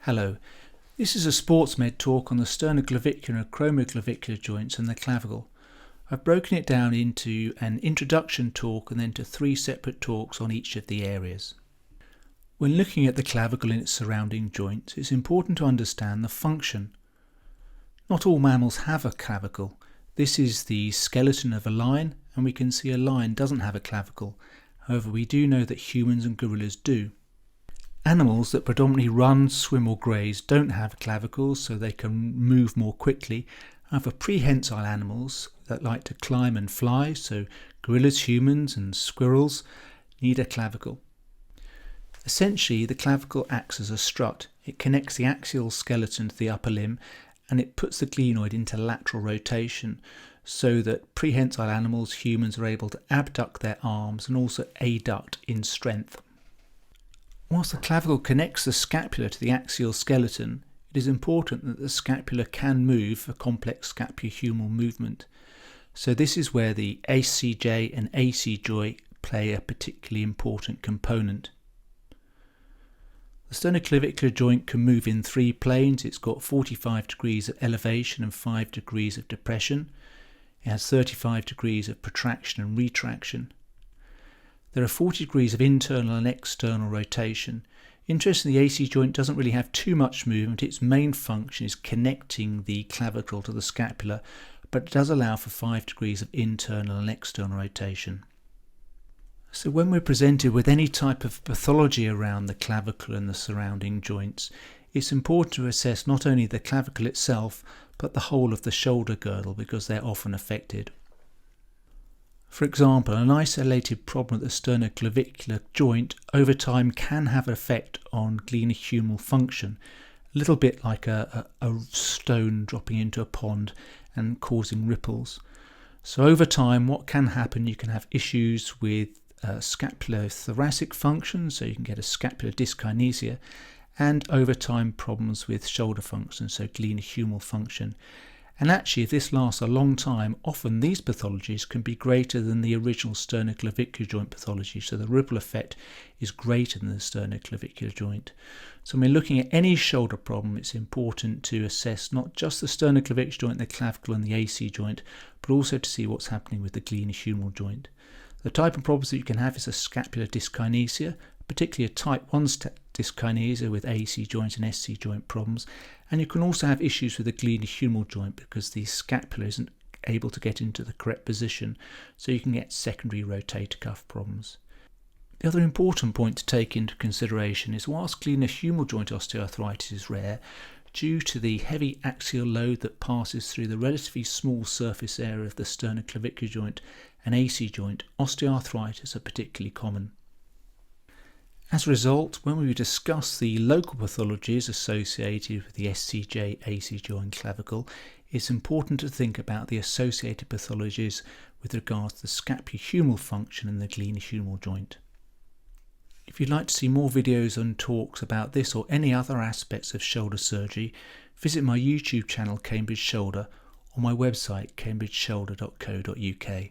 Hello, this is a sports med talk on the sternoclavicular and acromioclavicular joints and the clavicle. I've broken it down into an introduction talk and then to 3 separate talks on each of the areas. When looking at the clavicle and its surrounding joints, it's important to understand the function. Not all mammals have a clavicle. This is the skeleton of a lion, and we can see a lion doesn't have a clavicle. However, we do know that humans and gorillas do. Animals that predominantly run, swim or graze don't have clavicles, so they can move more quickly. However, prehensile animals that like to climb and fly, so gorillas, humans and squirrels, need a clavicle. Essentially, the clavicle acts as a strut. It connects the axial skeleton to the upper limb and it puts the glenoid into lateral rotation so that prehensile animals, humans, are able to abduct their arms and also adduct in strength. Whilst the clavicle connects the scapula to the axial skeleton, it is important that the scapula can move for complex scapulo-humeral movement. So this is where the SCJ and ACJ play a particularly important component. The sternoclavicular joint can move in 3 planes. It's got 45 degrees of elevation and 5 degrees of depression. It has 35 degrees of protraction and retraction. There are 40 degrees of internal and external rotation. Interestingly, the AC joint doesn't really have too much movement. Its main function is connecting the clavicle to the scapula, but it does allow for 5 degrees of internal and external rotation. So when we're presented with any type of pathology around the clavicle and the surrounding joints, it's important to assess not only the clavicle itself, but the whole of the shoulder girdle, because they're often affected. For example, an isolated problem at the sternoclavicular joint over time can have an effect on glenohumeral function, a little bit like a stone dropping into a pond and causing ripples. So over time, what can happen, you can have issues with scapulothoracic function, so you can get a scapular dyskinesia, and over time problems with shoulder function, so glenohumeral function. And actually, if this lasts a long time, often these pathologies can be greater than the original sternoclavicular joint pathology. So the ripple effect is greater than the sternoclavicular joint. So when we're looking at any shoulder problem, it's important to assess not just the sternoclavicular joint, the clavicle and the AC joint, but also to see what's happening with the glenohumeral joint. The type of problems that you can have is a scapular dyskinesia, particularly a type 1 dyskinesia with AC joint and SC joint problems, and you can also have issues with the glenohumeral joint because the scapula isn't able to get into the correct position, so you can get secondary rotator cuff problems. The other important point to take into consideration is whilst glenohumeral joint osteoarthritis is rare, due to the heavy axial load that passes through the relatively small surface area of the sternoclavicular joint and AC joint, osteoarthritis are particularly common. As a result, when we discuss the local pathologies associated with the SCJ ACJ and clavicle, it's important to think about the associated pathologies with regards to the scapulo-humeral function in the glenohumeral joint. If you'd like to see more videos and talks about this or any other aspects of shoulder surgery, visit my YouTube channel Cambridge Shoulder or my website cambridgeshoulder.co.uk.